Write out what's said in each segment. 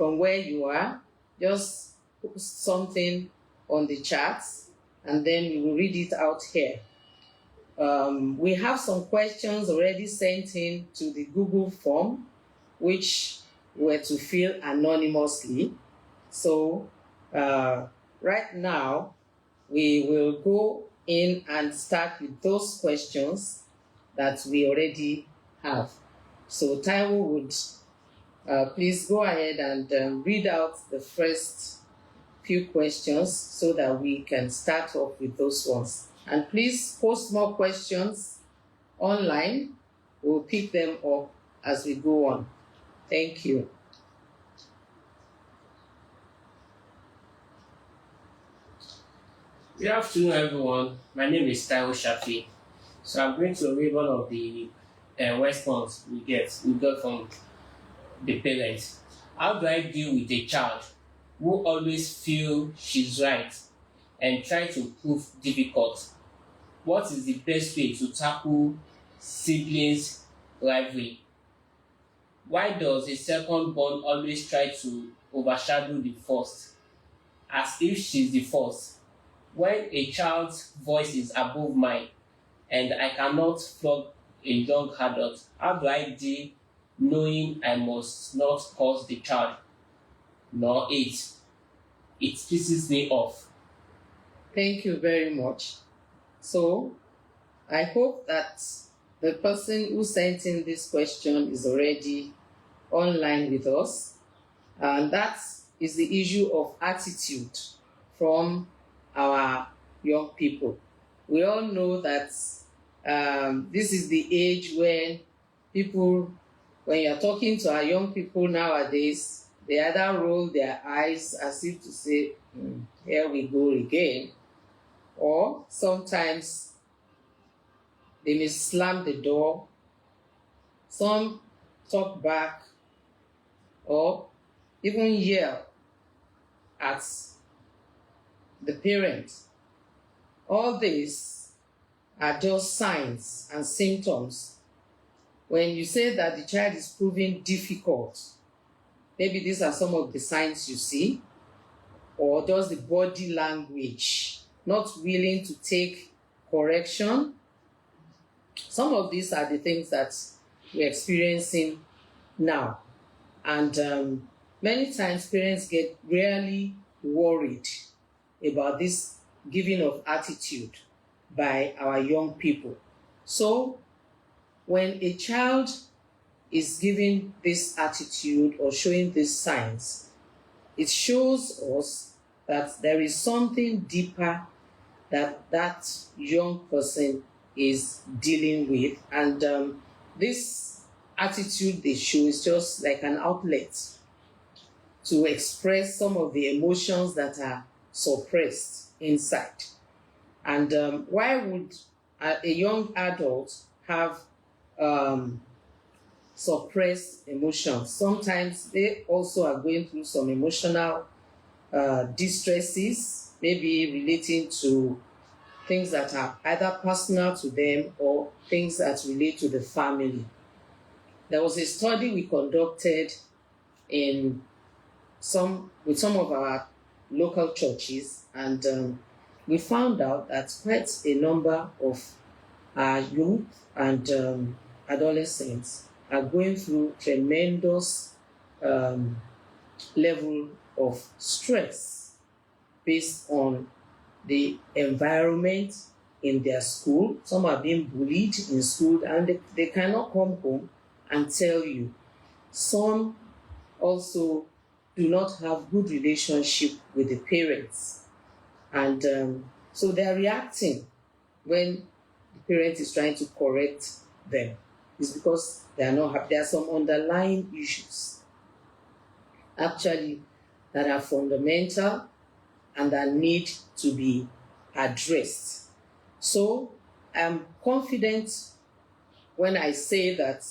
from where you are, just put something on the chat and then we will read it out here. We have some questions already sent in to the Google form, which were to fill anonymously. So right now, we will go in and start with those questions that we already have. So Taiwo would please go ahead and read out the first few questions so that we can start off with those ones. And please post more questions online. We'll pick them up as we go on. Thank you. Good afternoon, everyone. My name is Taiwo Shafi. So I'm going to read one of the response we got from the parents. How do I deal with a child who always feels she's right and try to prove difficult? What is the best way to tackle siblings rivalry? Why does a second born always try to overshadow the first, as if she's the first? When a child's voice is above mine and I cannot flog a young adult, how do I deal knowing I must not cause the child nor it? It pisses me off. Thank you very much. So I hope that the person who sent in this question is already online with us. And that is the issue of attitude from our young people. We all know that this is the age when when you're talking to our young people nowadays, they either roll their eyes as if to say, here we go again, or sometimes they may slam the door, some talk back, or even yell at the parent. All these are just signs and symptoms. When you say that the child is proving difficult, maybe these are some of the signs you see, or just the body language, not willing to take correction. Some of these are the things that we're experiencing now. And many times parents get really worried about this giving of attitude by our young people. So when a child is giving this attitude or showing these signs, it shows us that there is something deeper that young person is dealing with. And this attitude they show is just like an outlet to express some of the emotions that are suppressed inside. And why would a young adult have suppressed emotions? Sometimes they also are going through some emotional distresses, maybe relating to things that are either personal to them or things that relate to the family. There was a study we conducted with some of our local churches, and we found out that quite a number of our youth and adolescents are going through tremendous level of stress based on the environment in their school. Some are being bullied in school and they cannot come home and tell you. Some also do not have good relationship with the parents. And so they are reacting when the parent is trying to correct them. It's because they are not happy. There are some underlying issues actually that are fundamental and that need to be addressed. So I'm confident when I say that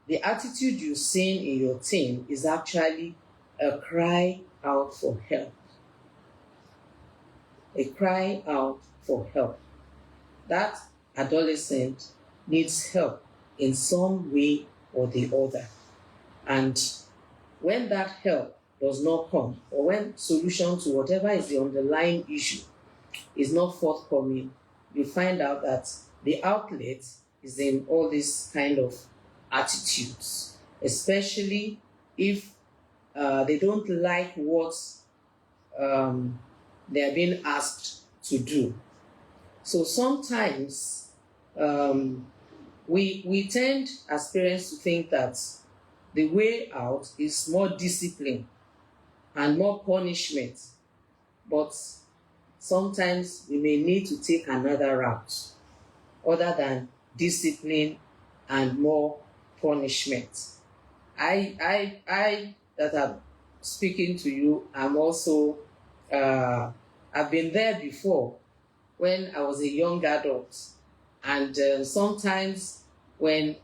the attitude you've seen in your teen is actually a cry out for help. A cry out for help. That adolescent needs help in some way or the other. And when that help does not come, or when solution to whatever is the underlying issue is not forthcoming, you find out that the outlet is in all these kind of attitudes, especially if they don't like what they are being asked to do. So sometimes we tend as parents to think that the way out is more discipline and more punishment, but sometimes we may need to take another route other than discipline and more punishment. I that I'm speaking to you, I'm also I've been there before when I was a young adult, and sometimes when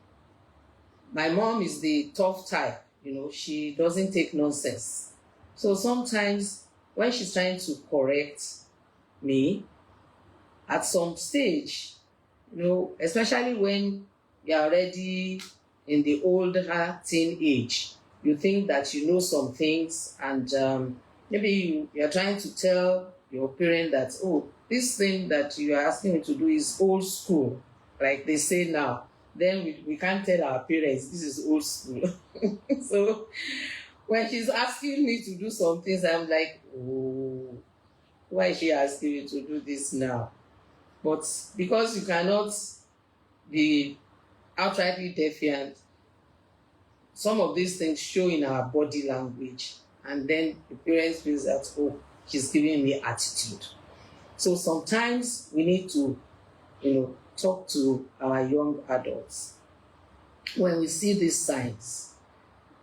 my mom is the tough type, she doesn't take nonsense. So sometimes when she's trying to correct me, at some stage, especially when you're already in the older teen age, you think that you know some things, and maybe you're trying to tell your parent that, oh, this thing that you are asking me to do is old school, like they say now. Then we can't tell our parents this is old school. So when she's asking me to do some things, I'm like, oh, why is she asking me to do this now? But because you cannot be outrightly defiant, some of these things show in our body language, and then the parents feel that, oh, she's giving me attitude. So sometimes we need to, talk to our young adults when we see these signs.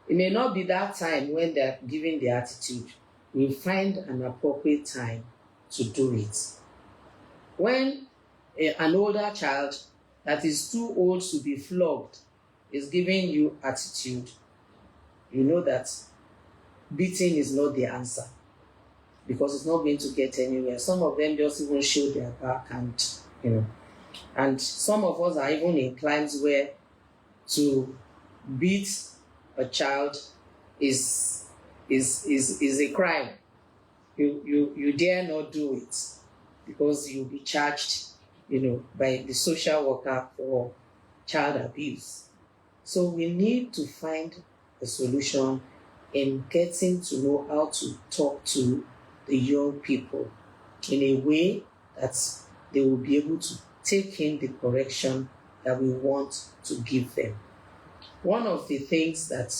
It may not be that time when they're giving the attitude. We'll find an appropriate time to do it. When an older child that is too old to be flogged is giving you attitude, you know that beating is not the answer, because it's not going to get anywhere. Some of them just even show their back, and some of us are even in climes where to beat a child is a crime. You dare not do it, because you'll be charged, by the social worker for child abuse. So we need to find a solution in getting to know how to talk to the young people in a way that they will be able to take in the correction that we want to give them. One of the things that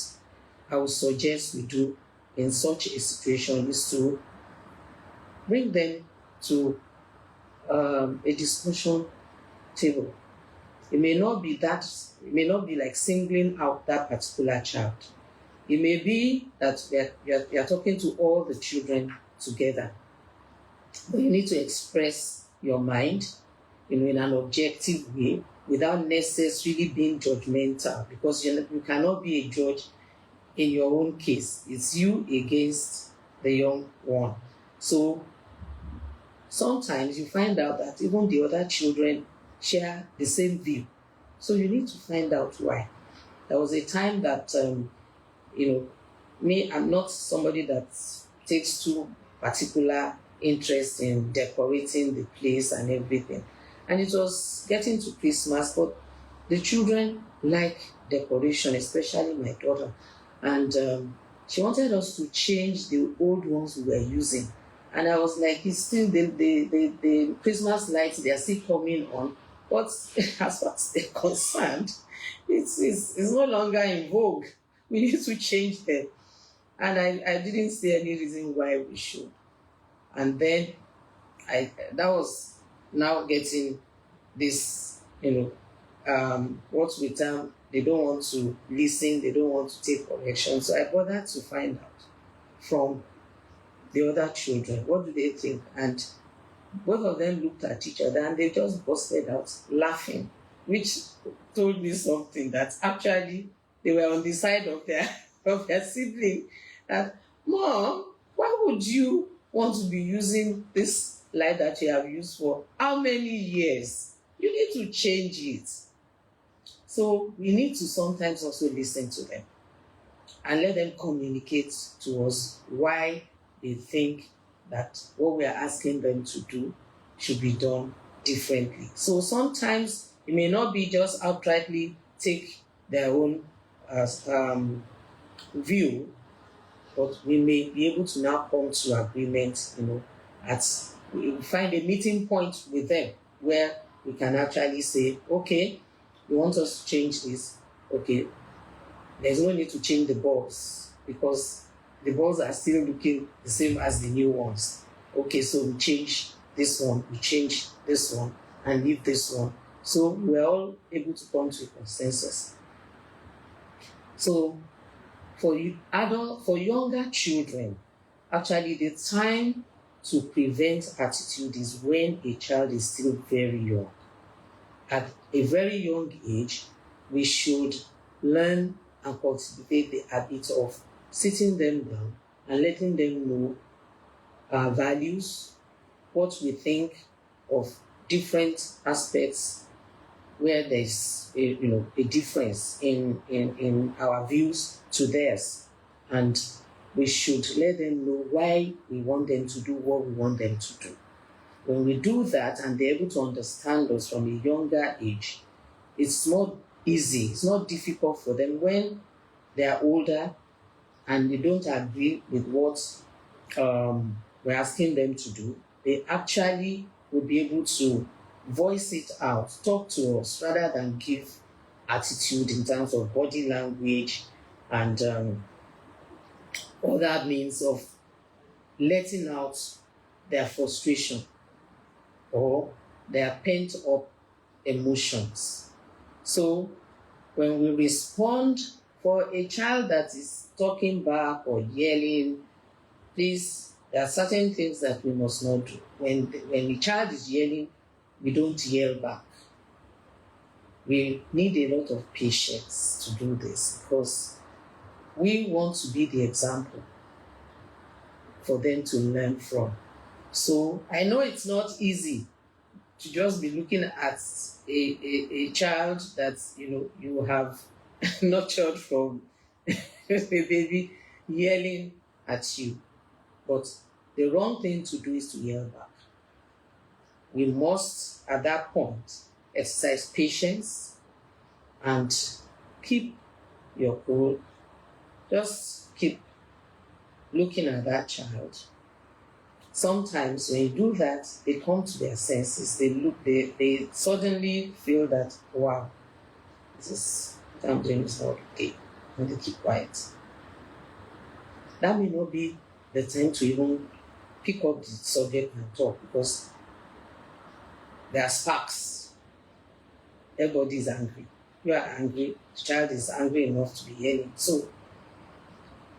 I would suggest we do in such a situation is to bring them to a discussion table. It may not be like singling out that particular child. It may be that you're talking to all the children together, but you need to express your mind, in an objective way, without necessarily being judgmental, because you cannot be a judge in your own case. It's you against the young one. So sometimes you find out that even the other children share the same view. So you need to find out why. There was a time that, I'm not somebody that takes too particular interest in decorating the place and everything. And it was getting to Christmas, but the children like decoration, especially my daughter. And she wanted us to change the old ones we were using. And I was like, it's still the Christmas lights, they are still coming on. But as far as they're concerned, it's no longer in vogue. We need to change them. And I didn't see any reason why we should. And then that was now getting this, what we term, they don't want to listen, they don't want to take correction. So I bothered to find out from the other children, what do they think? And both of them looked at each other and they just busted out laughing, which told me something, that actually they were on the side of their sibling. That, Mom, why would you want to be using this light that you have used for how many years? You need to change it. So we need to sometimes also listen to them. and let them communicate to us why they think that what we are asking them to do should be done differently. So sometimes it may not be just outrightly take their own view, but we may be able to now come to agreement, we find a meeting point with them where we can actually say, okay, you want us to change this, okay, there's no need to change the balls because the balls are still looking the same as the new ones. Okay, so we change this one, we change this one, and leave this one. So we're all able to come to a consensus. So for younger children, actually the time to prevent attitude is when a child is still very young. At a very young age, we should learn and cultivate the habit of sitting them down and letting them know our values, what we think of different aspects where there's a difference in our views to theirs. And we should let them know why we want them to do what we want them to do. When we do that and they're able to understand us from a younger age, it's not easy, it's not difficult for them when they are older and they don't agree with what we're asking them to do. They actually will be able to voice it out, talk to us, rather than give attitude in terms of body language and other means of letting out their frustration or their pent up emotions. So when we respond for a child that is talking back or yelling, please, there are certain things that we must not do. When the child is yelling, we don't yell back. We need a lot of patience to do this because we want to be the example for them to learn from. So I know it's not easy to just be looking at a child that you have nurtured from a baby yelling at you. But the wrong thing to do is to yell back. We must, at that point, exercise patience and keep your cool. Just keep looking at that child. Sometimes when you do that, they come to their senses. They suddenly feel that, wow, what I'm doing is not okay. And they keep quiet. That may not be the time to even pick up the subject and talk because there are sparks. Everybody is angry. You are angry. The child is angry enough to be yelling. So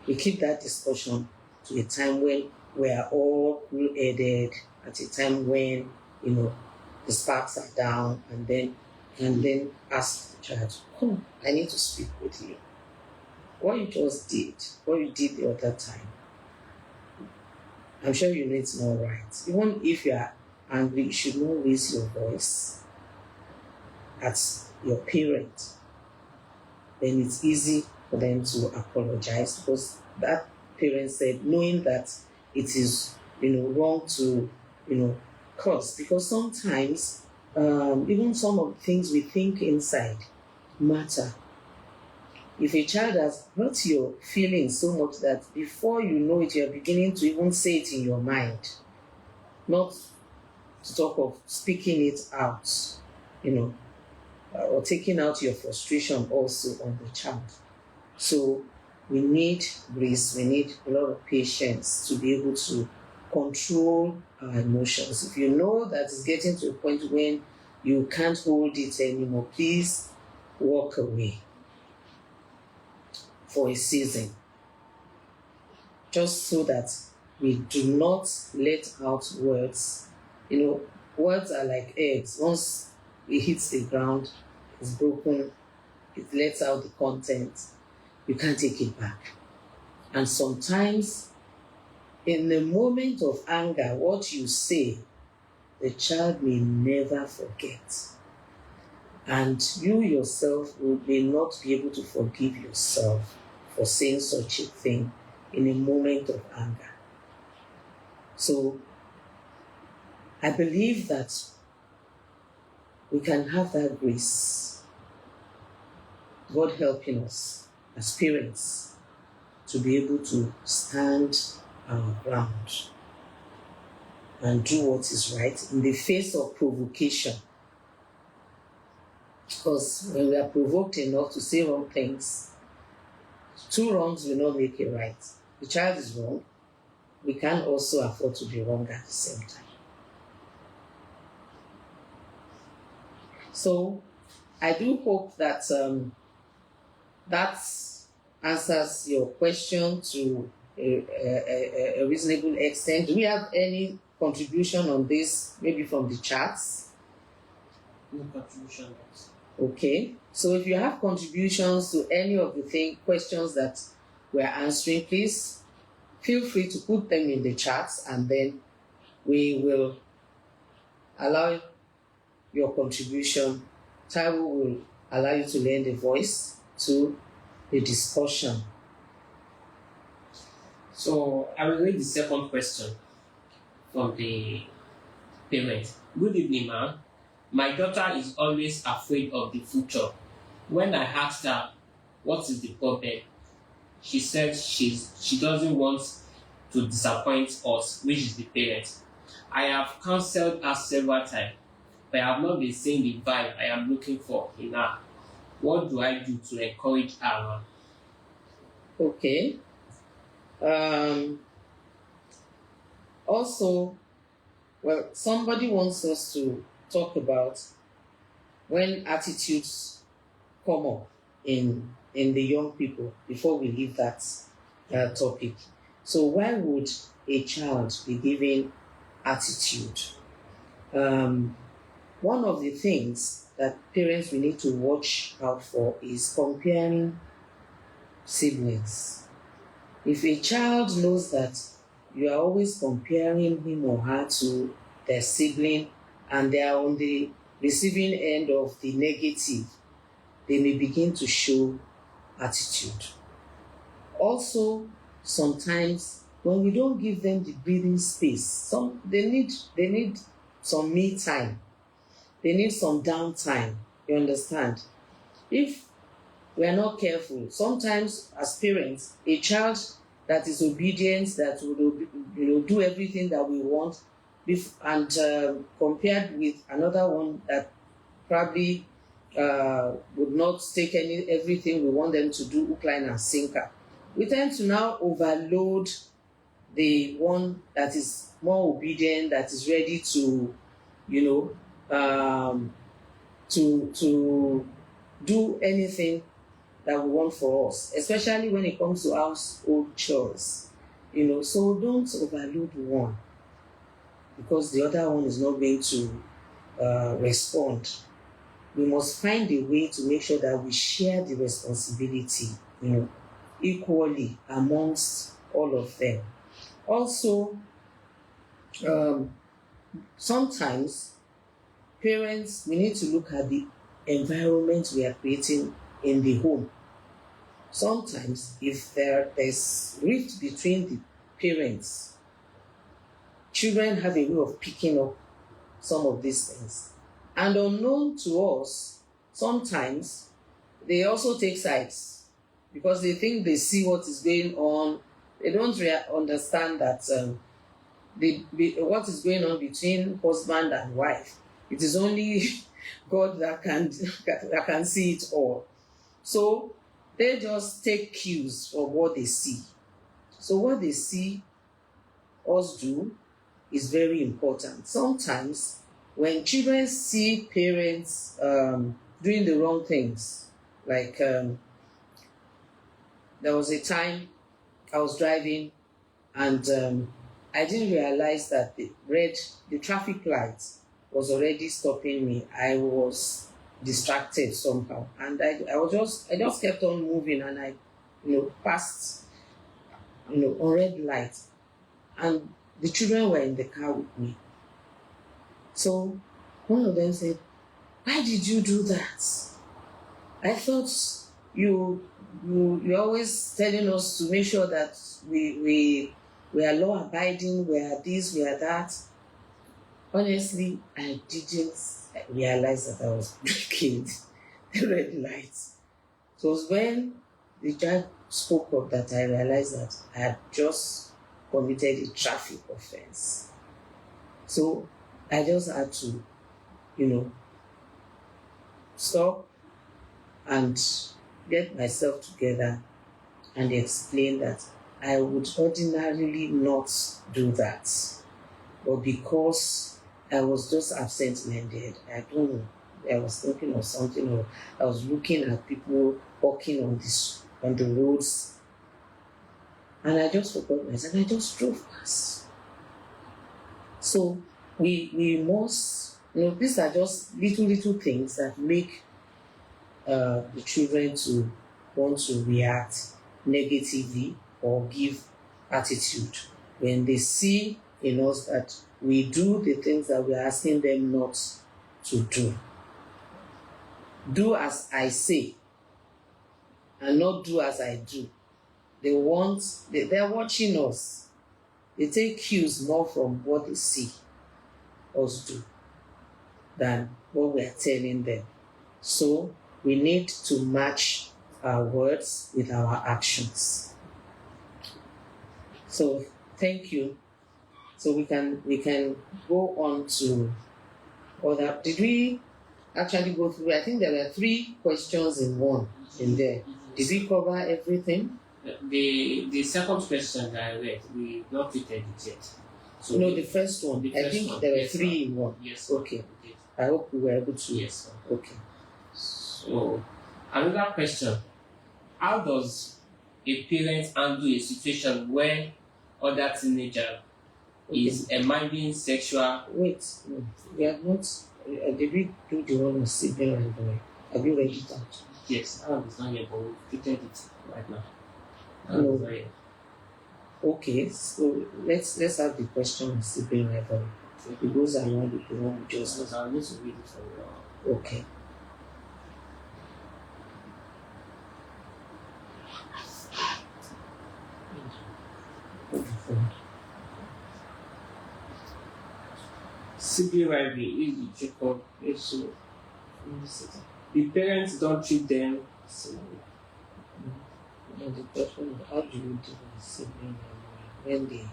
we keep that discussion to a time when we are all cool-headed, at a time when the sparks are down, and then ask the child, "Come, I need to speak with you. What you just did, what you did the other time, I'm sure you know it's not right. Even if you are angry, you should not raise your voice at your parent. Then it's easy for them to apologize because that parent said, knowing that it is wrong to curse, because sometimes even some of the things we think inside matter. If a child has hurt your feelings so much that before you know it, you're beginning to even say it in your mind, not to talk of speaking it out, or taking out your frustration also on the child. So we need grace, we need a lot of patience to be able to control our emotions. If you know that it's getting to a point when you can't hold it anymore, please walk away for a season, just so that we do not let out words. Words are like eggs. Once it hits the ground, it's broken, it lets out the content, you can't take it back. And sometimes, in the moment of anger, what you say, the child may never forget. And you yourself may not be able to forgive yourself for saying such a thing in a moment of anger. So I believe that we can have that grace, God helping us as parents to be able to stand our ground and do what is right in the face of provocation. Because when we are provoked enough to say wrong things, 2 wrongs will not make it right. The child is wrong. We can't also afford to be wrong at the same time. So I do hope that that answers your question to a reasonable extent. Do we have any contribution on this, maybe from the chats? No contribution. Okay. So if you have contributions to any of the questions that we're answering, please feel free to put them in the chats, and then we will allow your contribution. Taiwo will allow you to lend a voice to the discussion. So I will read the second question from the parent. Good evening, ma'am. My daughter is always afraid of the future. When I asked her what is the problem, she said she doesn't want to disappoint us, which is the parents. I have counseled her several times, but I have not been seeing the vibe I am looking for in her. What do I do to encourage her? Okay. Also, well, somebody wants us to talk about when attitudes come up in the young people before we leave that topic. So why would a child be given attitude? One of the things that parents will need to watch out for is comparing siblings. If a child knows that you are always comparing him or her to their sibling and they are on the receiving end of the negative, they may begin to show attitude. Also, sometimes when we don't give them the breathing space, they need some me time. They need some downtime. You understand? If we are not careful, sometimes as parents, a child that is obedient, that will do everything that we want, and compared with another one that probably would not take everything we want them to do, hook, line, and sinker. We tend to now overload the one that is more obedient, that is ready to, to do anything that we want for us, especially when it comes to household chores. So don't overload one because the other one is not going to respond. We must find a way to make sure that we share the responsibility, equally amongst all of them. Also, sometimes parents, we need to look at the environment we are creating in the home. Sometimes, if there's rift between the parents, children have a way of picking up some of these things. And unknown to us, sometimes they also take sides because they think they see what is going on. They don't understand that what is going on between husband and wife. It is only God that can see it all. So they just take cues from what they see. So what they see us do is very important. Sometimes when children see parents doing the wrong things, like there was a time I was driving and I didn't realize that the traffic light was already stopping me. I was distracted somehow, and I just kept on moving, and I passed on red light, and the children were in the car with me. So one of them said, "Why did you do that? I thought you you're always telling us to make sure that we are law abiding, we are this, we are that. Honestly, I didn't realize that I was breaking the red lights. So it was when the judge spoke up that I realized that I had just committed a traffic offense. So I just had to, stop and get myself together and explain that I would ordinarily not do that. But because I was just absent-minded, I don't know, I was thinking of something, or I was looking at people walking on the roads, and I just forgot myself, and I just drove past. So we must, these are just little things that make the children to want to react negatively or give attitude when they see in us that we do the things that we are asking them not to do. Do as I say and not do as I do. They're watching us. They take cues more from what they see us do than what we are telling them. So we need to match our words with our actions. So thank you. So we can go on to other. Did we actually go through? I think there were 3 questions in one in there. Did we cover everything? The second question that I read, we not treated it yet. So no, the first one. I think there were 3 in one. Yes. Okay. I hope we were able to. Yes. Okay. So another question: how does a parent handle a situation where other teenager is minding sexual? Wait, no, we have not. Did we do the one with sibling rivalry? Have you read it out? Yes, it's not yet, but we treated it right now. No. Okay, so let's have the question of sibling rivalry. It goes along with the one we just. I'll need to read it for you. Okay. Sibling rivalry is the Jacob issue. The parents don't treat them similarly. And the question is, how do you do with sibling rivalry?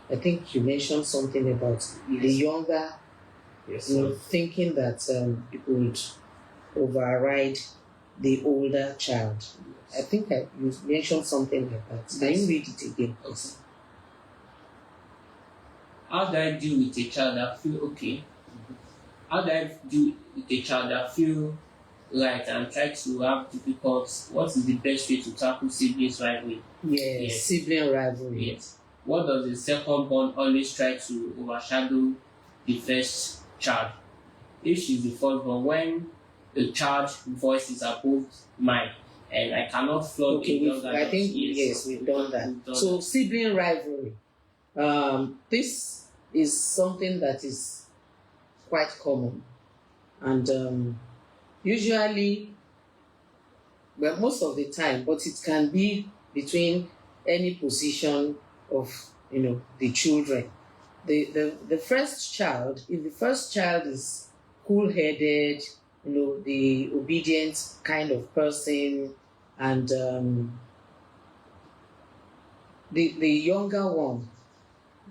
I think you mentioned something about the younger, thinking that it would override the older child. I think you mentioned something like that. Can you read it again, please? How do I deal with a child that feel okay? How do I deal with a child that feel right and try to have difficult? What is the best way to tackle siblings rivalry? Yes, sibling rivalry. Yes. What does the second born always try to overshadow the first child? If she's the first born, when the child voice is above mine, and I cannot flog I think yes, we've done that. So sibling rivalry. This is something that is quite common, and usually, well, most of the time, but it can be between any position of the children. The first child, if the first child is cool-headed, the obedient kind of person, and the younger one,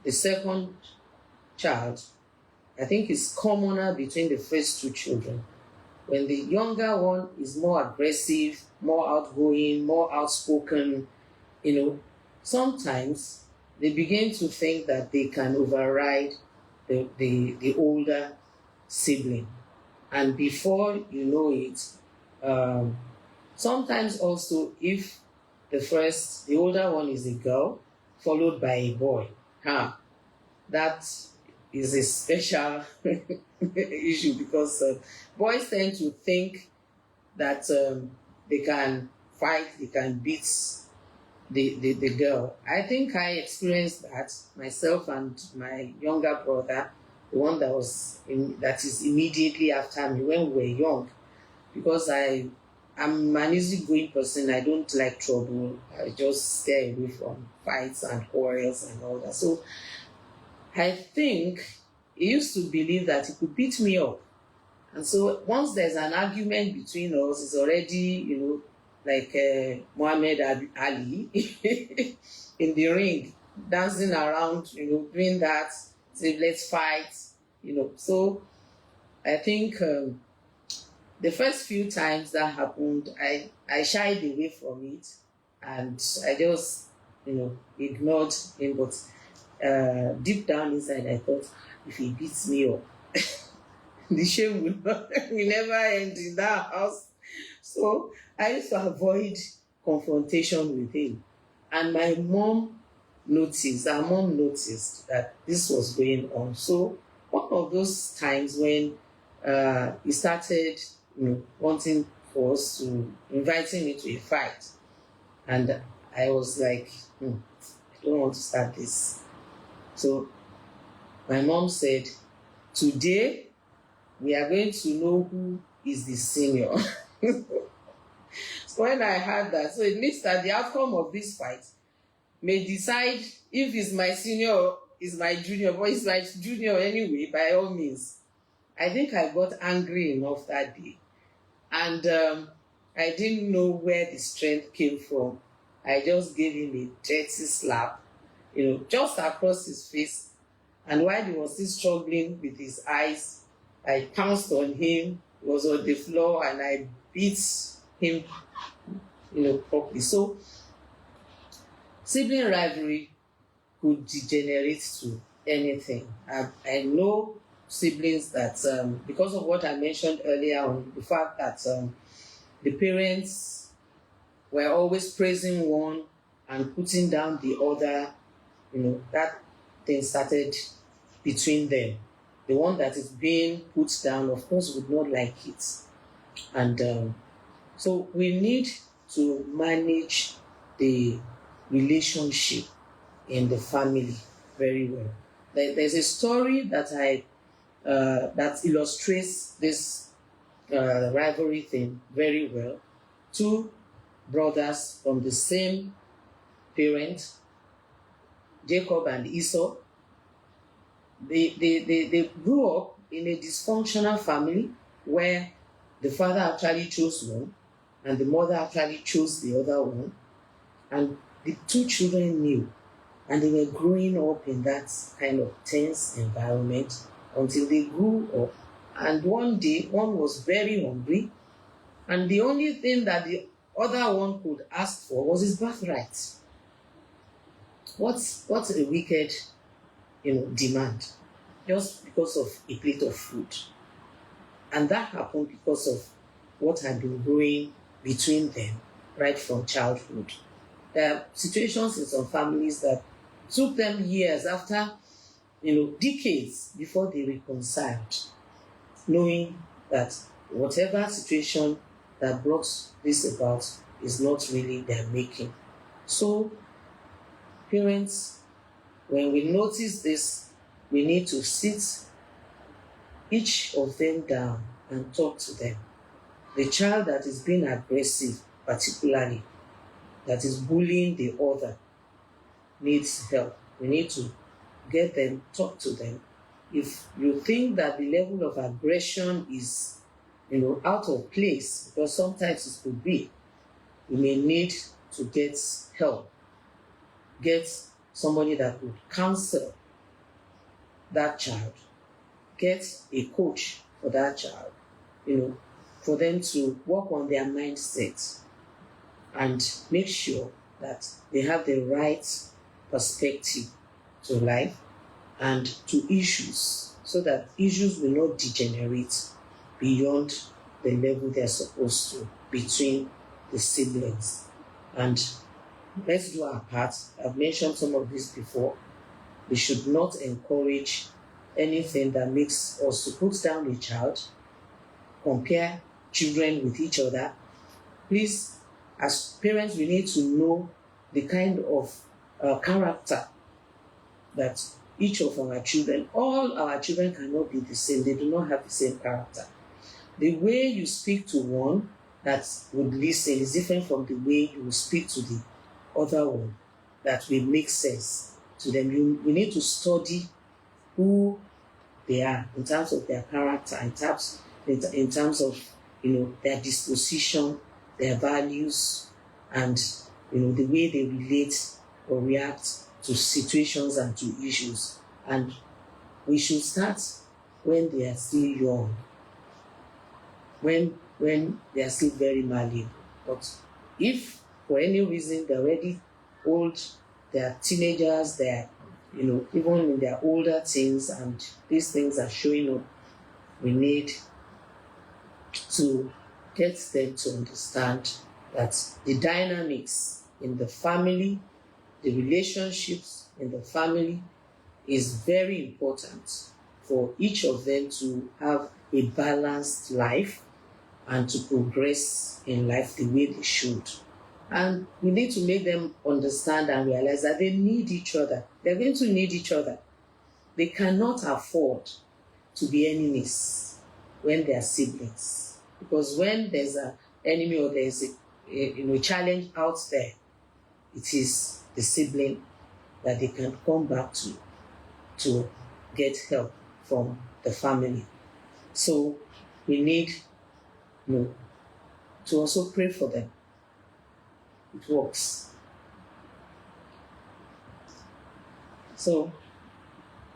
the second child, I think is commoner between the first 2 children. When the younger one is more aggressive, more outgoing, more outspoken, sometimes they begin to think that they can override the older sibling. And before you know it, sometimes also if the older one is a girl, followed by a boy, that is a special issue, because boys tend to think that they can fight, they can beat the girl. I think I experienced that myself and my younger brother, the one that is immediately after me when we were young, because I I'm an easygoing person. I don't like trouble. I just stay away from fights and quarrels and all that. So I think he used to believe that he could beat me up. And so once there's an argument between us, it's already, like Muhammad Ali in the ring, dancing around, doing that, say, let's fight, So I think the first few times that happened, I shied away from it and I just, ignored him. But deep down inside, I thought, if he beats me up, the shame will never end in that house. So I used to avoid confrontation with him. And our mom noticed that this was going on. So one of those times when he started wanting for us to inviting me to a fight. And I was like, I don't want to start this. So my mom said, today we are going to know who is the senior. So when I heard that, so it means that the outcome of this fight may decide if it's my senior or is my junior, but it's my junior anyway, by all means. I think I got angry enough that day. And I didn't know where the strength came from. I just gave him a dirty slap, just across his face. And while he was still struggling with his eyes, I pounced on him. He was on the floor and I beat him, properly. So sibling rivalry could degenerate to anything. I know siblings that, because of what I mentioned earlier on, the fact that the parents were always praising one and putting down the other, that thing started between them. The one that is being put down, of course, would not like it. And so we need to manage the relationship in the family very well. There's a story that that illustrates this rivalry thing very well. Two brothers from the same parent, Jacob and Esau. They grew up in a dysfunctional family where the father actually chose one and the mother actually chose the other one. And the two children knew, and they were growing up in that kind of tense environment until they grew up. And one day, one was very hungry, and the only thing that the other one could ask for was his birthright. What's a wicked, demand, just because of a plate of food? And that happened because of what had been growing between them right from childhood. There are situations in some families that took them years after, decades before they reconciled, knowing that whatever situation that brought this about is not really their making. So, parents, when we notice this, we need to sit each of them down and talk to them. The child that is being aggressive, particularly, that is bullying the other, needs help. We need to get them, talk to them. If you think that the level of aggression is, out of place, because sometimes it could be, you may need to get help. Get somebody that would counsel that child. Get a coach for that child, for them to work on their mindset and make sure that they have the right perspective to life and to issues, so that issues will not degenerate beyond the level they're supposed to between the siblings. And let's do our part. I've mentioned some of this before. We should not encourage anything that makes us to put down a child, compare children with each other. Please, as parents, we need to know the kind of character that each of our children, all our children cannot be the same. They do not have the same character. The way you speak to one that would listen is different from the way you will speak to the other one that will make sense to them. We need to study who they are in terms of their character, in terms of their disposition, their values, and the way they relate or react to situations and to issues. And we should start when they are still young, when they are still very malleable. But if for any reason they're already old, they are teenagers, they're even in their older teens, and these things are showing up, we need to get them to understand that the dynamics in the family, the relationships in the family is very important for each of them to have a balanced life and to progress in life the way they should. And we need to make them understand and realize that they need each other. They're going to need each other. They cannot afford to be enemies when they are siblings. Because when there's an enemy or there's a challenge out there, it is the sibling that they can come back to get help from the family. So we need to also pray for them. It works. So,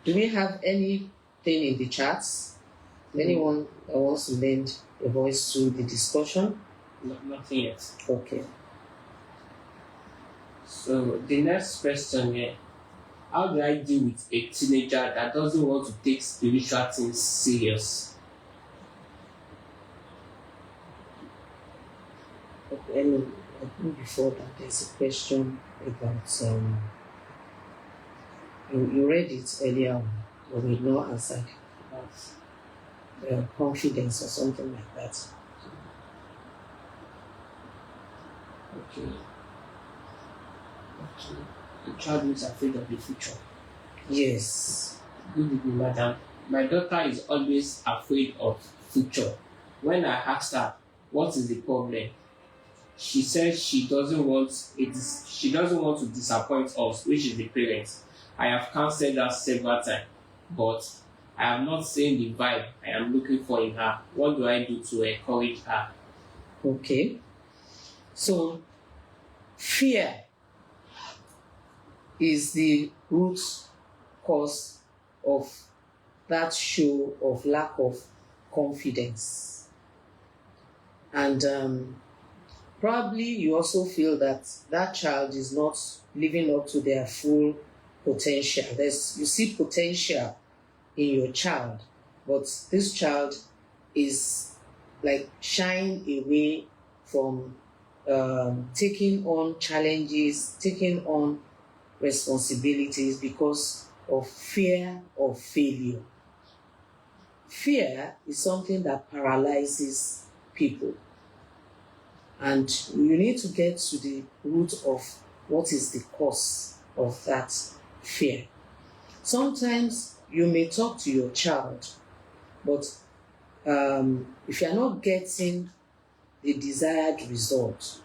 do we have anything in the chats? Anyone that wants to lend a voice to the discussion? No, nothing yet. Okay. So the next question here: how do I deal with a teenager that doesn't want to take spiritual things serious? Okay, I think before that there's a question about you read it earlier on, but we not answered about confidence or something like that. Okay. The child is afraid of the future. Yes. Good evening, madam. My daughter is always afraid of future. When I asked her what is the problem, she says she doesn't want to disappoint us, which is the parents. I have counseled her several times, but I am not seeing the vibe I am looking for in her. What do I do to encourage her? Okay. So, fear is the root cause of that show of lack of confidence. And probably you also feel that that child is not living up to their full potential. You see potential in your child, but this child is like shying away from taking on challenges, taking on responsibilities because of fear of failure. Fear is something that paralyzes people. And you need to get to the root of what is the cause of that fear. Sometimes you may talk to your child, but if you're not getting the desired result,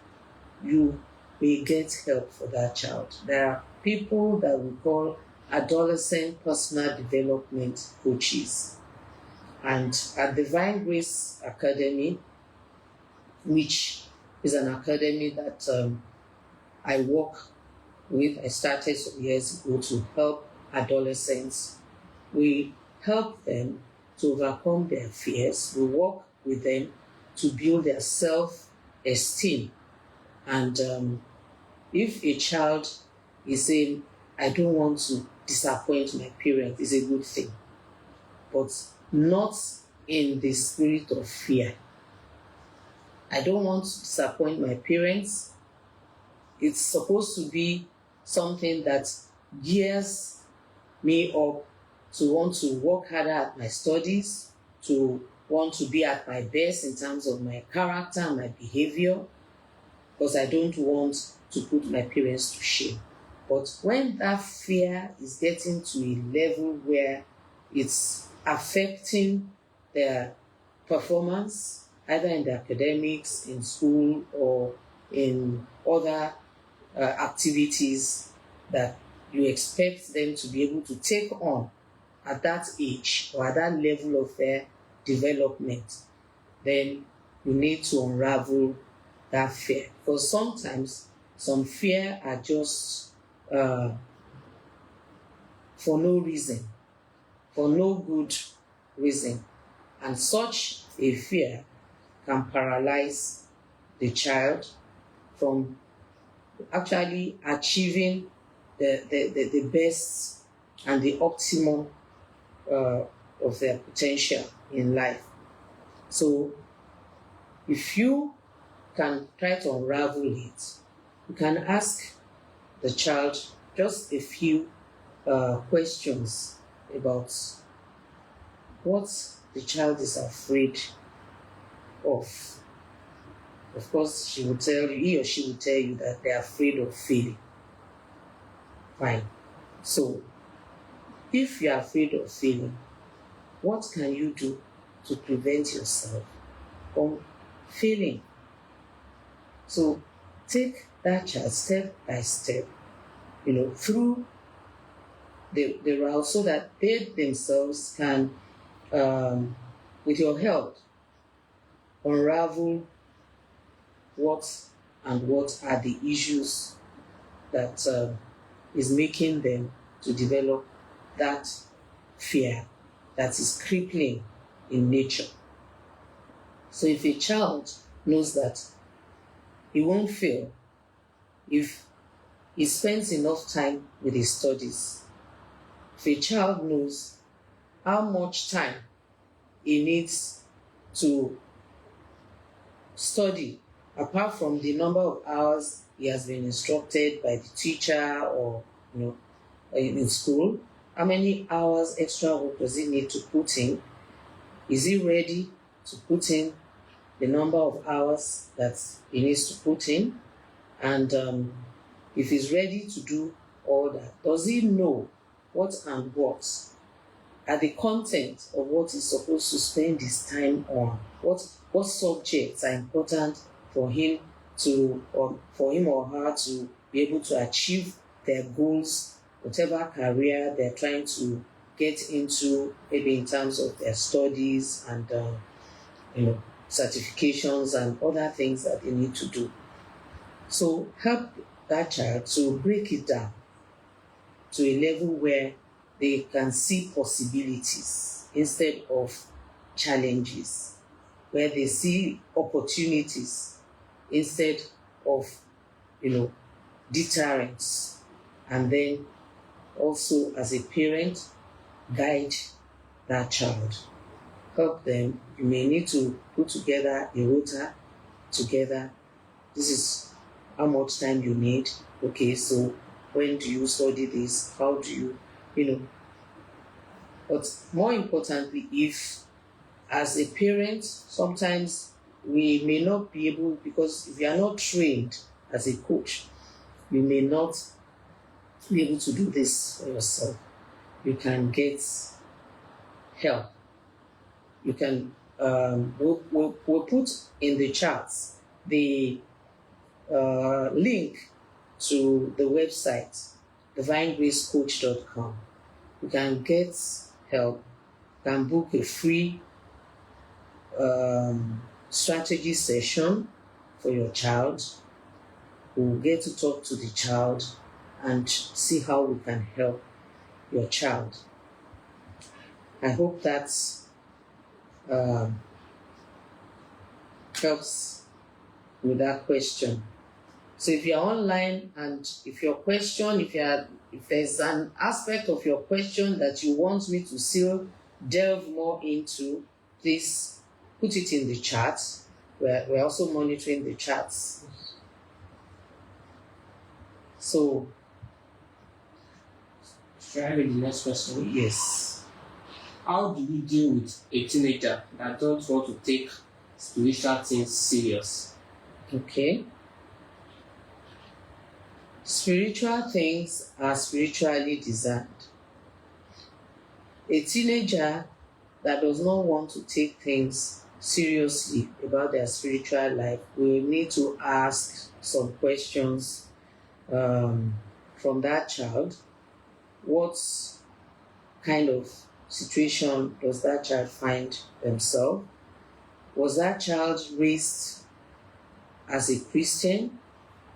you may get help for that child. There are people that we call adolescent personal development coaches. And at Divine Grace Academy, which is an academy that I work with, I started some years ago to help adolescents. We help them to overcome their fears. We work with them to build their self-esteem. And if a child is saying, I don't want to disappoint my parents, it's a good thing, but not in the spirit of fear. I don't want to disappoint my parents. It's supposed to be something that gears me up to want to work harder at my studies, to want to be at my best in terms of my character and my behavior, because I don't want to put my parents to shame. But when that fear is getting to a level where it's affecting their performance, either in the academics, in school, or in other activities that you expect them to be able to take on at that age or at that level of their development, then you need to unravel that fear. Because sometimes some fear are just for no reason, for no good reason. And such a fear can paralyze the child from actually achieving the best and the optimum of their potential in life. So if you can try to unravel it, you can ask the child just a few questions about what the child is afraid of. Of course, he or she will tell you that they're afraid of failing. Fine. So, if you're afraid of failing, what can you do to prevent yourself from failing? So, take that child step by step, through the route so that they themselves can, with your help, unravel what are the issues that is making them to develop that fear that is crippling in nature. So if a child knows that he won't fail if he spends enough time with his studies, if a child knows how much time he needs to study, apart from the number of hours he has been instructed by the teacher or in school, how many hours extra work does he need to put in? Is he ready to put in the number of hours that he needs to put in? And if he's ready to do all that, does he know what and what are the content of what he's supposed to spend his time on? What subjects are important for him or her to be able to achieve their goals, whatever career they're trying to get into, maybe in terms of their studies and certifications and other things that they need to do. So help that child to break it down to a level where they can see possibilities instead of challenges, where they see opportunities instead of deterrence. And then also, as a parent, guide that child, help them. You may need to put together a rota together. This is how much time you need. Okay, so when do you study this? How do you. But more importantly, if as a parent, sometimes we may not be able, because if you are not trained as a coach, you may not be able to do this for yourself. You can get help. You can, we'll put in the charts the link to the website, divinegracecoach.com. You can get help, you can book a free strategy session for your child. We'll get to talk to the child and see how we can help your child. I hope that helps with that question. So if you're online and if there's an aspect of your question that you want me to still delve more into, please put it in the chat. We're also monitoring the chats. So, Should I read the next question? yes. How do we deal with a teenager that don't want to take spiritual things serious? Okay. Spiritual things are spiritually designed. A teenager that does not want to take things seriously about their spiritual life, we will need to ask some questions from that child. What kind of situation does that child find themselves? Was that child raised as a Christian?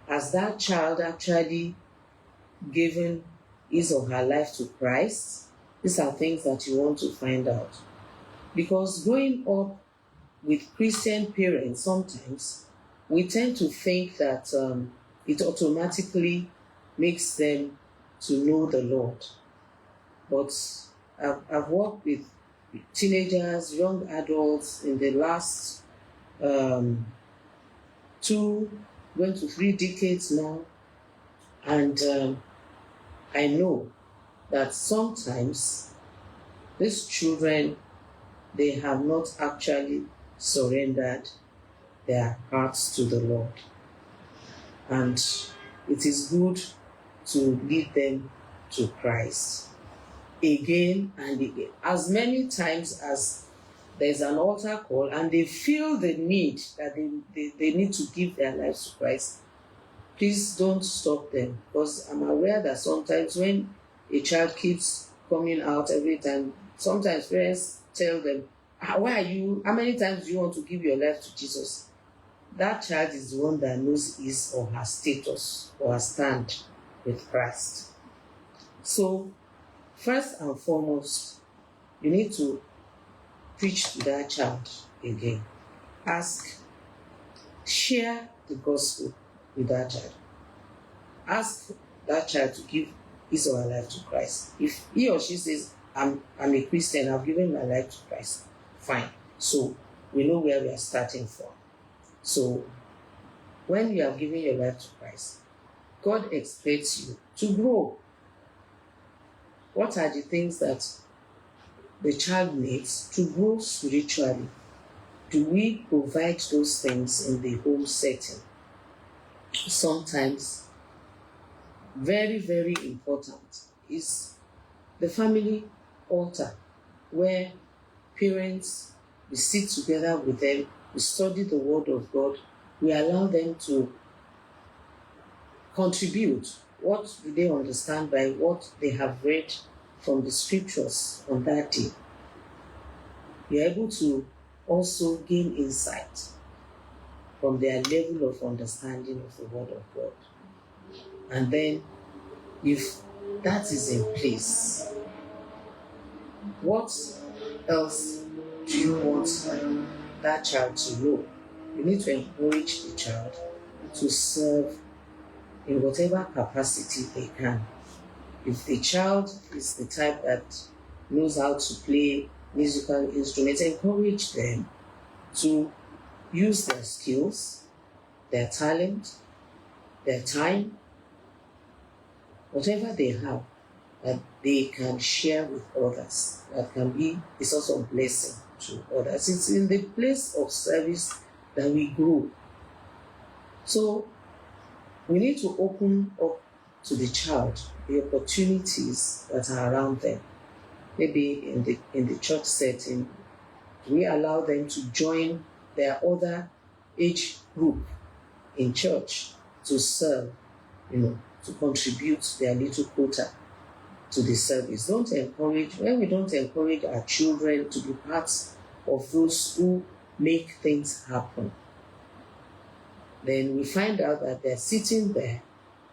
Has that child actually given his or her life to Christ? These are things that you want to find out. Because growing up with Christian parents, sometimes we tend to think that it automatically makes them to know the Lord. But I've worked with teenagers, young adults in the last 2 going to 3 decades now, and I know that sometimes these children, they have not actually surrendered their hearts to the Lord, and it is good to lead them to Christ again and again. As many times as there's an altar call and they feel the need that they need to give their lives to Christ, please don't stop them, because I'm aware that sometimes when a child keeps coming out every time, sometimes parents tell them, how many times do you want to give your life to Jesus? That child is the one that knows his or her status or her stand with Christ. So, first and foremost, you need to preach to that child again. Share the gospel with that child. Ask that child to give his or her life to Christ. If he or she says, I'm a Christian, I've given my life to Christ, fine. So we know where we are starting from. So when you have given your life to Christ, God expects you to grow. What are the things that the child needs to grow spiritually? Do we provide those things in the home setting? Sometimes, very, very important is the family altar, where parents, we sit together with them, we study the Word of God, we allow them to contribute. What do they understand by what they have read from the scriptures on that day? You're able to also gain insight from their level of understanding of the Word of God. And then, if that is in place, what else do you want that child to know? You need to encourage the child to serve in whatever capacity they can. If the child is the type that knows how to play musical instruments, encourage them to use their skills, their talent, their time, whatever they have, that they can share with others, that can be a source of blessing to others. It's in the place of service that we grow. So we need to open up to the child the opportunities that are around them. Maybe in the church setting, we allow them to join their other age group in church to serve, to contribute their little quota to the service. When we don't encourage our children to be part of those who make things happen, then we find out that they're sitting there,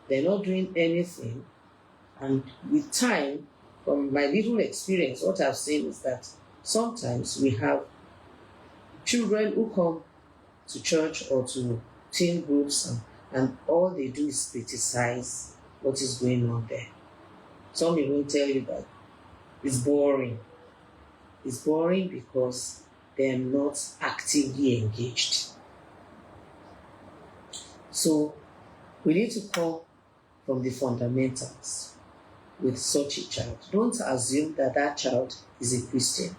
they're not doing anything, and with time, from my little experience, what I've seen is that sometimes we have children who come to church or to teen groups and all they do is criticize what is going on there. Some will tell you that it's boring. It's boring because they're not actively engaged. So we need to come from the fundamentals with such a child. Don't assume that that child is a Christian.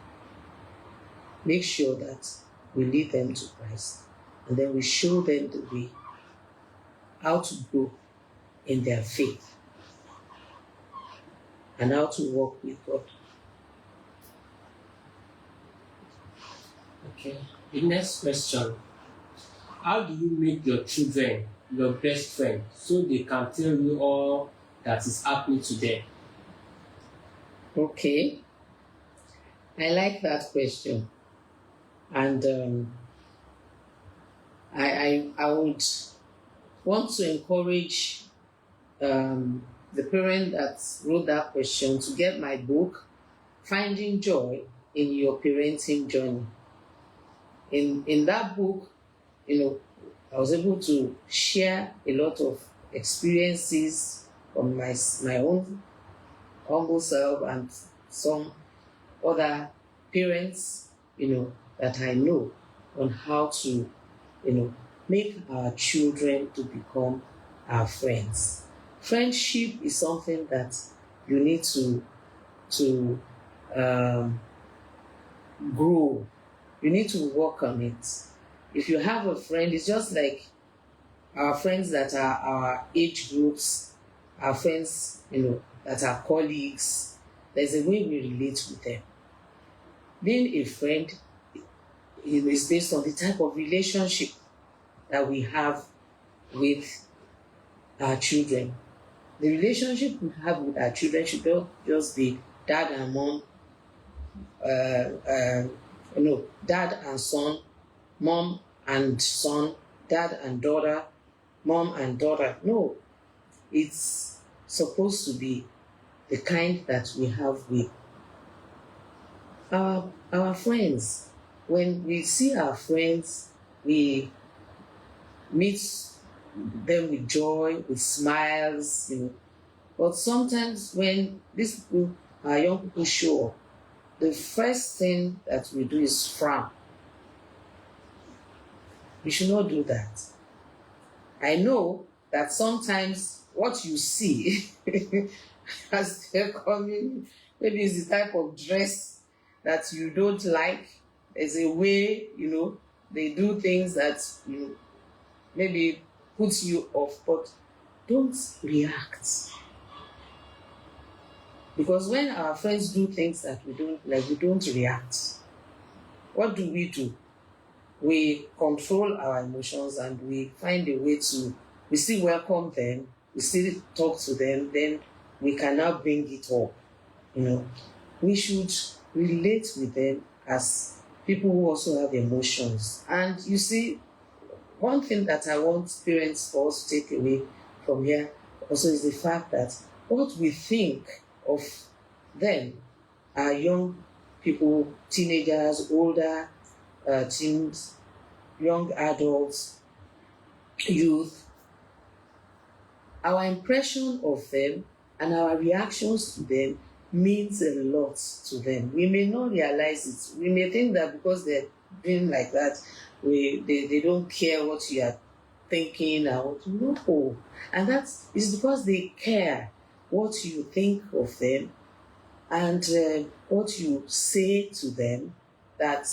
Make sure that we lead them to Christ, and then we show them the way how to grow in their faith and how to walk with God. Okay. The next question. How do you make your children your best friend so they can tell you all that is happening to them? Okay, I like that question. And I would want to encourage the parent that wrote that question to get my book, Finding Joy in Your Parenting Journey. In that book, I was able to share a lot of experiences from my own humble self and some other parents, that I know on how to, make our children to become our friends. Friendship is something that you need to grow. You need to work on it. If you have a friend, it's just like our friends that are our age groups, our friends, that are colleagues. There's a way we relate with them. Being a friend is based on the type of relationship that we have with our children. The relationship we have with our children should not just be dad and mom, dad and son, mom and son, dad and daughter, mom and daughter. No, it's supposed to be the kind that we have with our friends. When we see our friends, we meet them with joy, with smiles, But sometimes when these people, our young people, show up, the first thing that we do is frown. We should not do that. I know that sometimes what you see as they're coming, maybe it's the type of dress that you don't like. There's a way, they do things that maybe puts you off, but don't react. Because when our friends do things that we don't like, we don't react. What do? We control our emotions and we find a way we still welcome them, we still talk to them, then we can now bring it up. We should relate with them as people who also have emotions. And you see, one thing that I want parents for us to take away from here also is the fact that what we think of them, our young people, teenagers, older teens, young adults, youth, our impression of them and our reactions to them means a lot to them. We may not realize it. We may think that because they're doing like that, they don't care what you are thinking or no. And that is because they care what you think of them and what you say to them, that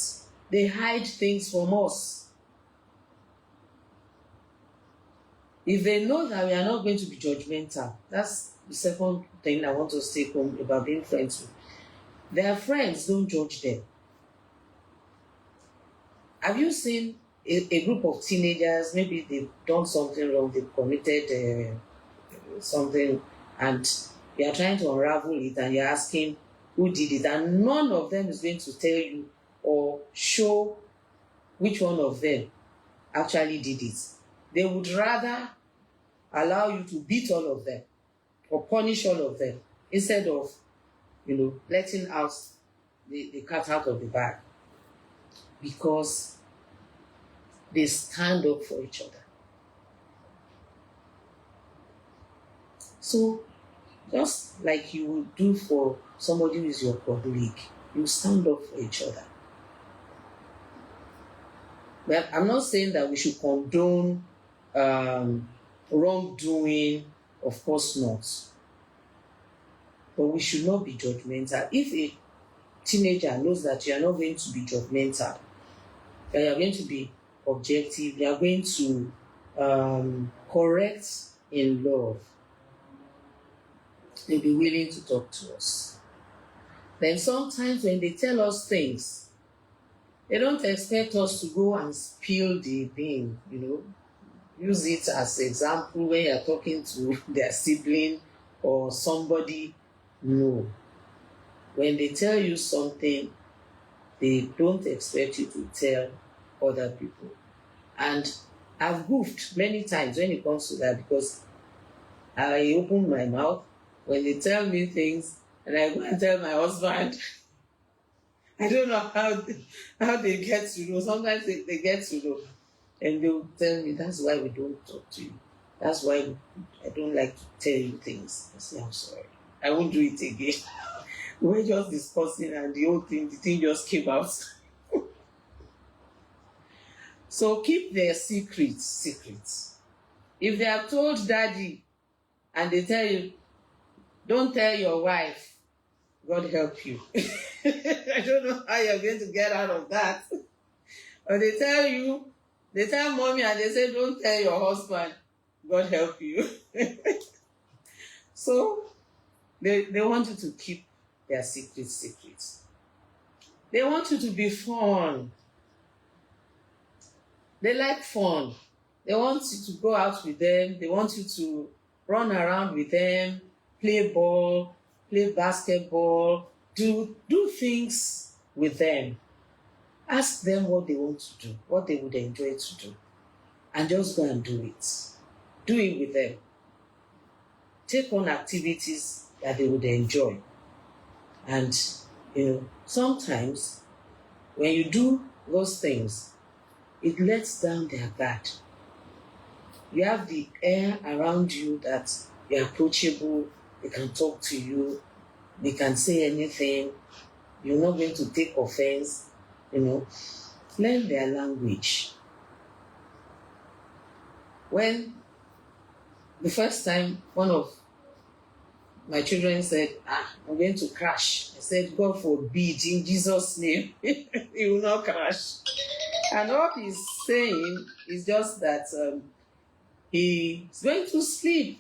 they hide things from us. If they know that we are not going to be judgmental, that's the second thing I want us to take home about being friends with. Their friends don't judge them. Have you seen a group of teenagers, maybe they've done something wrong, they've committed something, and you are trying to unravel it and you're asking who did it, and none of them is going to tell you or show which one of them actually did it. They would rather allow you to beat all of them or punish all of them instead of, letting out the cat out of the bag, because they stand up for each other. So, just like you would do for somebody who is your colleague, you stand up for each other. But I'm not saying that we should condone wrongdoing, of course not. But we should not be judgmental. If a teenager knows that you are not going to be judgmental, that you are going to be objective, you are going to correct in love, they'll be willing to talk to us. Then sometimes when they tell us things, They don't expect us to go and spill the bean, use it as example when you're talking to their sibling or somebody. No. When they tell you something, they don't expect you to tell other people. And I've goofed many times when it comes to that, because I open my mouth when they tell me things and I go and tell my husband. I don't know how they get to know. Sometimes they get to know. And they'll tell me, that's why we don't talk to you. That's why I don't like to tell you things. I say, I'm sorry. I won't do it again. We were just discussing and the thing just came out. So keep their secrets. If they have told daddy and they tell you, don't tell your wife, God help you. I don't know how you're going to get out of that. Or they tell mommy and they say, don't tell your husband, God help you. So they want you to keep their secrets. They want you to be fun. They like fun. They want you to go out with them. They want you to run around with them, play ball, play basketball, do things with them. Ask them what they want to do, what they would enjoy to do, and just go and do it. Do it with them. Take on activities that they would enjoy. And, sometimes when you do those things, it lets down their guard. You have the air around you that you're approachable, they can talk to you, they can say anything, you're not going to take offense, Learn their language. When the first time one of my children said, I'm going to crash, I said, God forbid, in Jesus' name, he will not crash. And what he's saying is just that he's going to sleep.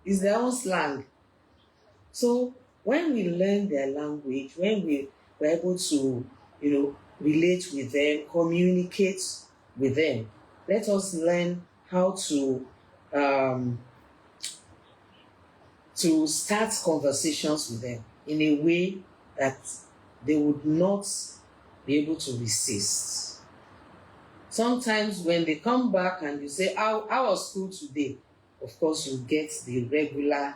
It's their own slang. So when we learn their language, when we're able to, relate with them, communicate with them, let us learn how to start conversations with them in a way that they would not be able to resist. Sometimes when they come back and you say, how was school today? Of course, you get the regular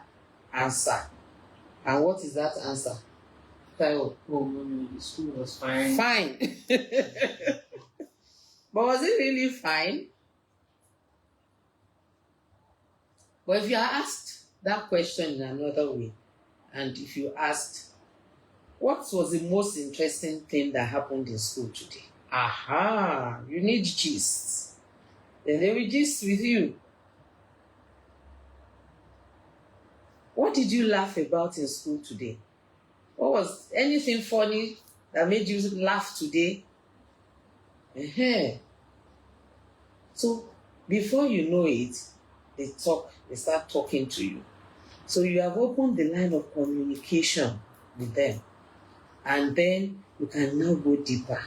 answer. And what is that answer? Mommy, the school was fine. Fine. But was it really fine? But if you are asked that question in another way, and if you asked, what was the most interesting thing that happened in school today? Aha, you need gist. Then they will gist with you. What did you laugh about in school today? What was anything funny that made you laugh today? So before you know it, they start talking to you. So you have opened the line of communication with them. And then you can now go deeper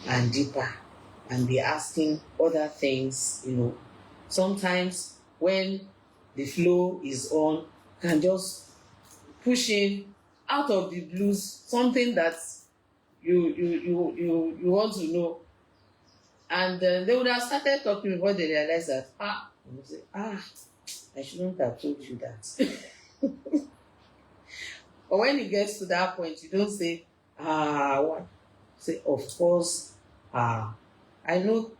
and deeper and be asking other things, Sometimes when the flow is on, you can just push in out of the blues something that you want to know. And they would have started talking before they realize that, you say, I shouldn't have told you that. But when it gets to that point, you don't say, what? Say, of course, I know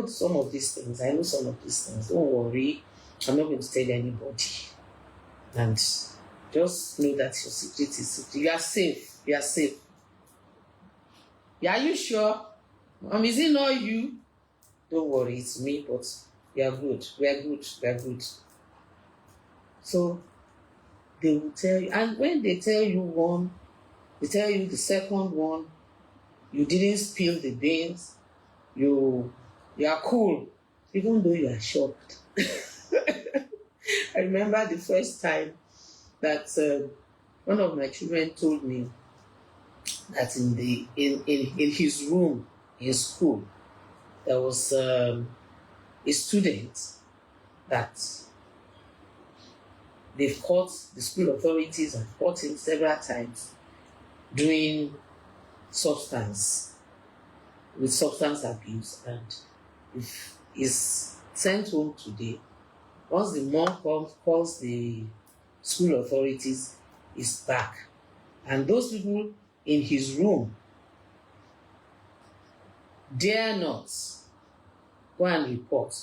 some of these things. I know some of these things. Don't worry. I'm not going to tell anybody. And just know that your secret is secret. You are safe. You are safe. Are you sure? Is it not you? Don't worry, it's me, but we are good. We are good. We are good. So they will tell you, and when they tell you one, they tell you the second one, you didn't spill the beans, you are cool, even though you are shocked. I remember the first time that one of my children told me that in his room in school there was a student that they've caught, the school authorities have caught him several times doing substance abuse, and if he's sent home today, once the mom calls the school authorities, he's back. And those people in his room dare not go and report.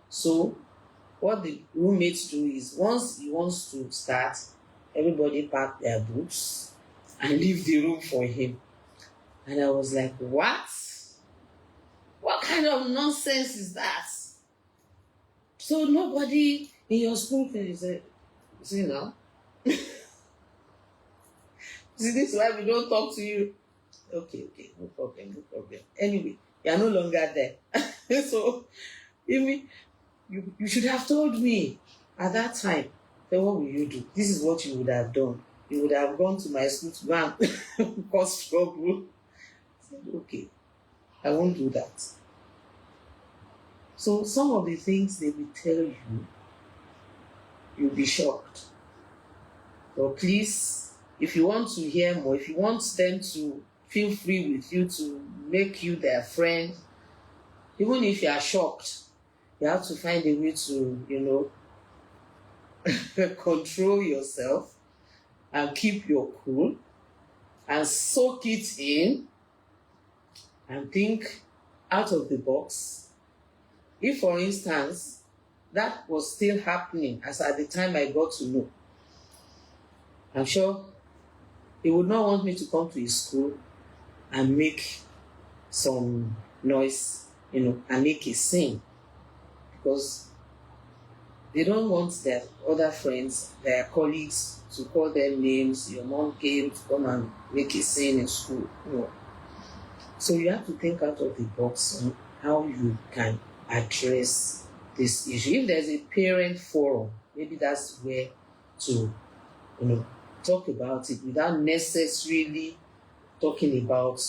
So what the roommates do is, once he wants to start, everybody pack their books and leave the room for him. And I was like, what? What kind of nonsense is that? So nobody in your school can say, see now? See, this is why we don't talk to you. Okay, no problem. Anyway, you are no longer there. So, you should have told me at that time. Then what will you do? This is what you would have done. You would have gone to my school to go and cause trouble. I said, okay, I won't do that. So some of the things they will tell you, you'll be shocked. But please, if you want to hear more, if you want them to feel free with you, to make you their friend, even if you are shocked, you have to find a way to, control yourself and keep your cool and soak it in and think out of the box. If, for instance, that was still happening as at the time I got to know, I'm sure he would not want me to come to his school and make some noise, and make a scene, because they don't want their other friends, their colleagues, to call them names. Your mom came to come and make a scene in school. No. So you have to think out of the box on how you can address this issue. If there's a parent forum, maybe that's where to, talk about it without necessarily talking about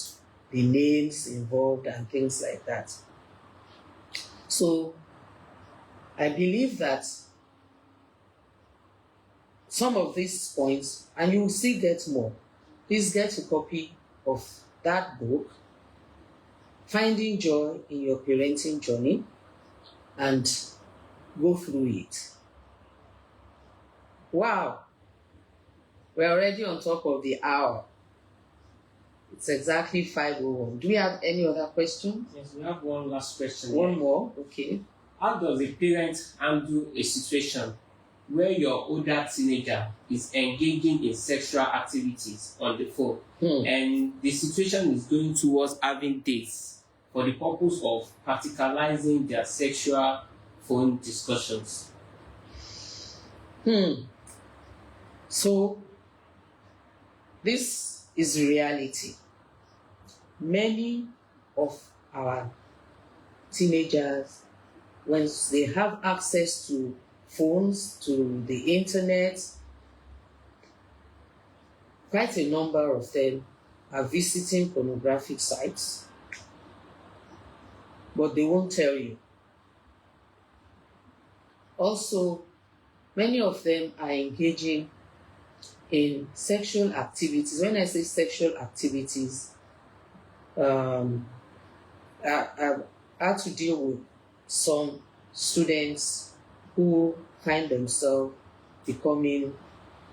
the names involved and things like that. So I believe that some of these points, and you will still get more, please get a copy of that book, Finding Joy in Your Parenting Journey, and go through it. Wow, we're already on top of the hour. It's exactly 5:01. Do we have any other questions? Yes, we have one last question. One more, okay. How does a parent handle a situation where your older teenager is engaging in sexual activities on the phone, and the situation is going towards having dates for the purpose of practicalizing their sexual phone discussions? So, this is reality. Many of our teenagers, when they have access to phones, to the internet, quite a number of them are visiting pornographic sites, but they won't tell you. Also, many of them are engaging in sexual activities. When I say sexual activities, I had to deal with some students who find themselves becoming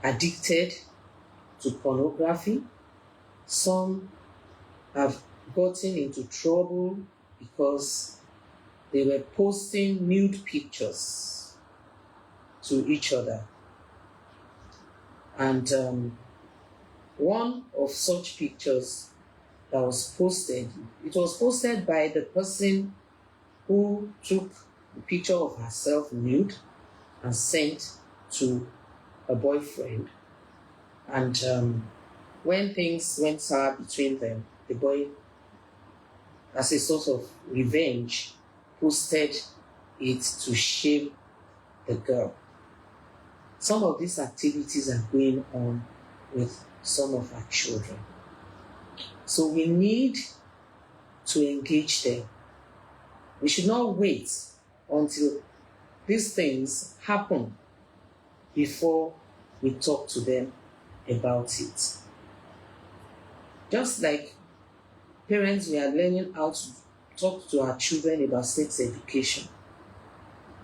addicted to pornography. Some have gotten into trouble because they were posting nude pictures to each other. And one of such pictures that was posted, it was posted by the person who took a picture of herself nude and sent to a boyfriend. And when things went sour between them, the boy, as a sort of revenge, posted it to shame the girl. Some of these activities are going on with some of our children. So we need to engage them. We should not wait until these things happen before we talk to them about it. Just like parents, we are learning how to talk to our children about sex education.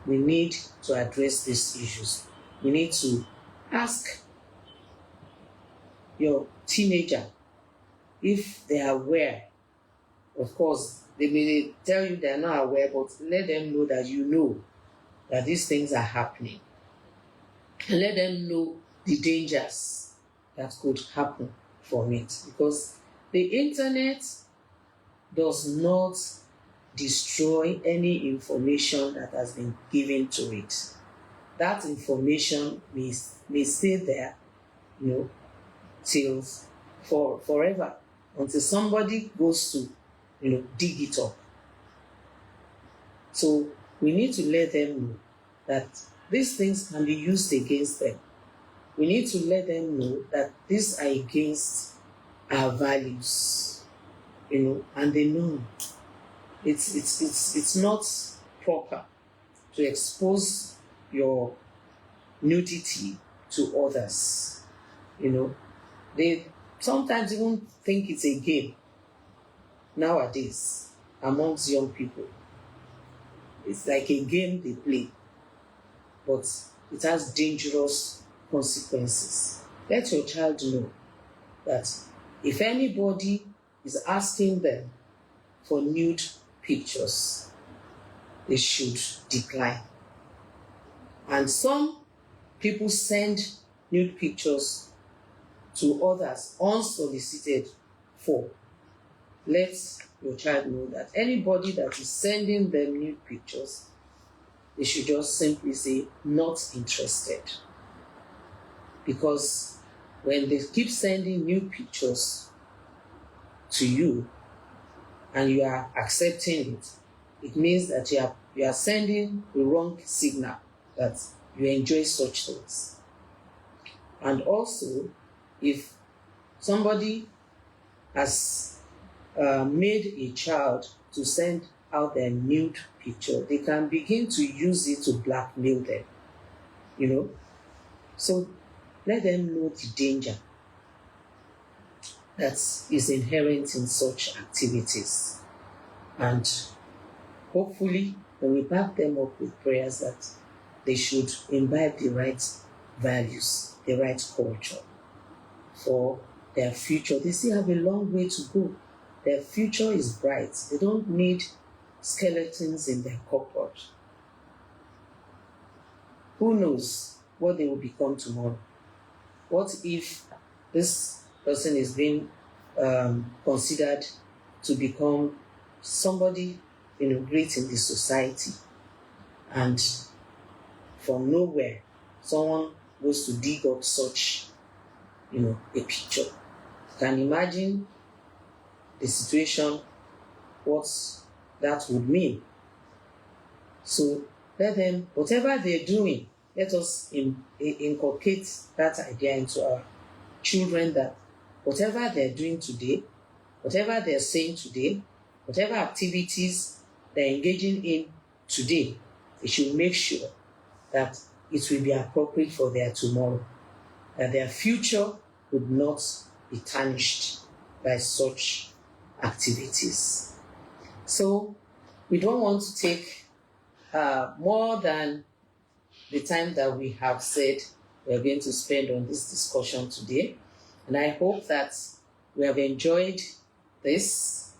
We need to address these issues. We need to ask your teenager if they are aware. Of course, they may tell you they are not aware, but let them know that you know that these things are happening. And let them know the dangers that could happen from it. Because the internet does not destroy any information that has been given to it. That information may stay there, till forever, until somebody goes to, dig it up. So we need to let them know that these things can be used against them. We need to let them know that these are against our values, and they know it's not proper to expose your nudity to others. They sometimes even think it's a game nowadays amongst young people. It's like a game they play, but it has dangerous consequences. Let your child know that if anybody is asking them for nude pictures, they should decline. And some people send nude pictures to others unsolicited for. Let your child know that anybody that is sending them nude pictures, they should just simply say, not interested. Because when they keep sending nude pictures to you and you are accepting it, it means that you are sending the wrong signal that you enjoy such things. And also, if somebody has made a child to send out their nude picture, they can begin to use it to blackmail them, So let them know the danger that is inherent in such activities. And hopefully, when we back them up with prayers that they should imbibe the right values, the right culture for their future. They still have a long way to go. Their future is bright. They don't need skeletons in their cupboard. Who knows what they will become tomorrow? What if this person is being considered to become somebody great in the society, and from nowhere someone goes to dig up such a picture? You can imagine the situation, what that would mean. So let them, whatever they're doing, let us inculcate that idea into our children, that whatever they're doing today, whatever they're saying today, whatever activities they're engaging in today, they should make sure that it will be appropriate for their tomorrow, that their future would not be tarnished by such activities. So we don't want to take more than the time that we have said we are going to spend on this discussion today. And I hope that we have enjoyed this.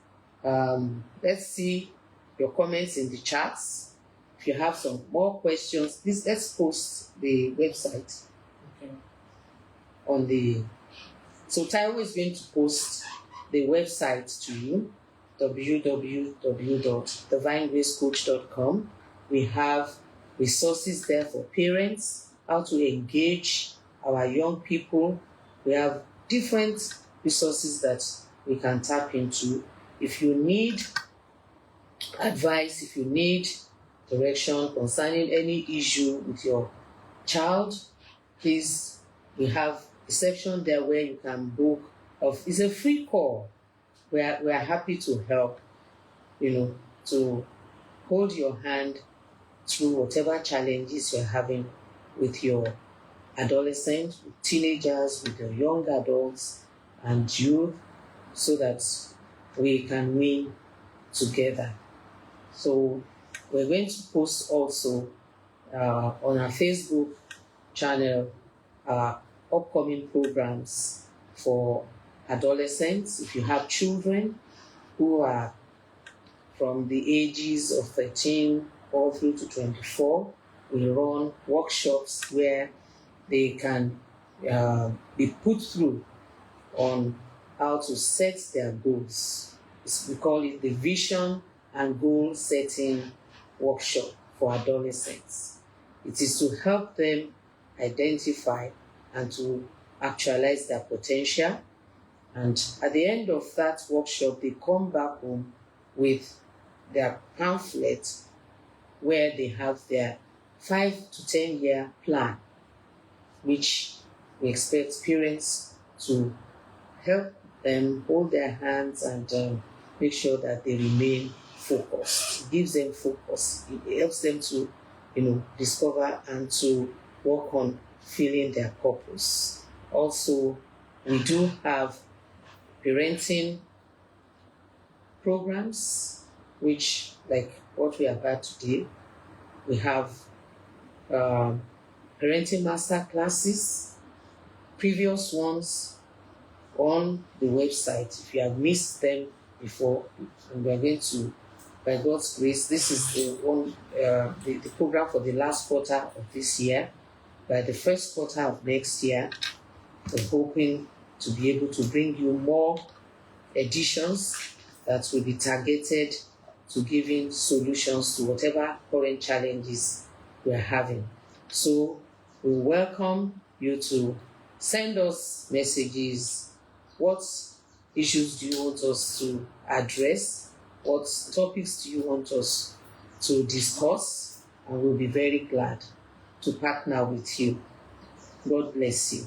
Let's see your comments in the chats. If you have some more questions, please let's post the website on the. So Taiwo is going to post the website to you, www.divinegracecoach.com. We have resources there for parents, how to engage our young people. We have different resources that we can tap into. If you need advice, if you need direction concerning any issue with your child, please, we have a section there where you can book. It's a free call. we are happy to help, to hold your hand through whatever challenges you're having with your adolescents, with teenagers, with your young adults and youth, so that we can win together. So we're going to post also on our Facebook channel upcoming programs for adolescents. If you have children who are from the ages of 13 all through to 24, we run workshops where they can be put through on how to set their goals. We call it the Vision and Goal Setting Workshop for Adolescents. It is to help them identify and to actualize their potential. And at the end of that workshop, they come back home with their pamphlet where they have their 5 to 10 year plan, which we expect parents to help them hold their hands and make sure that they remain focused. It gives them focus. It helps them to, discover and to work on filling their purpose. Also, we do have parenting programs, which, like what we have had today, we have parenting master classes, previous ones on the website. If you have missed them before, and we're going to, by God's grace, this is the program for the last quarter of this year. By the first quarter of next year, we're hoping to be able to bring you more editions that will be targeted to giving solutions to whatever current challenges we're having. So we welcome you to send us messages. What issues do you want us to address? What topics do you want us to discuss? And we'll be very glad to partner with you. God bless you.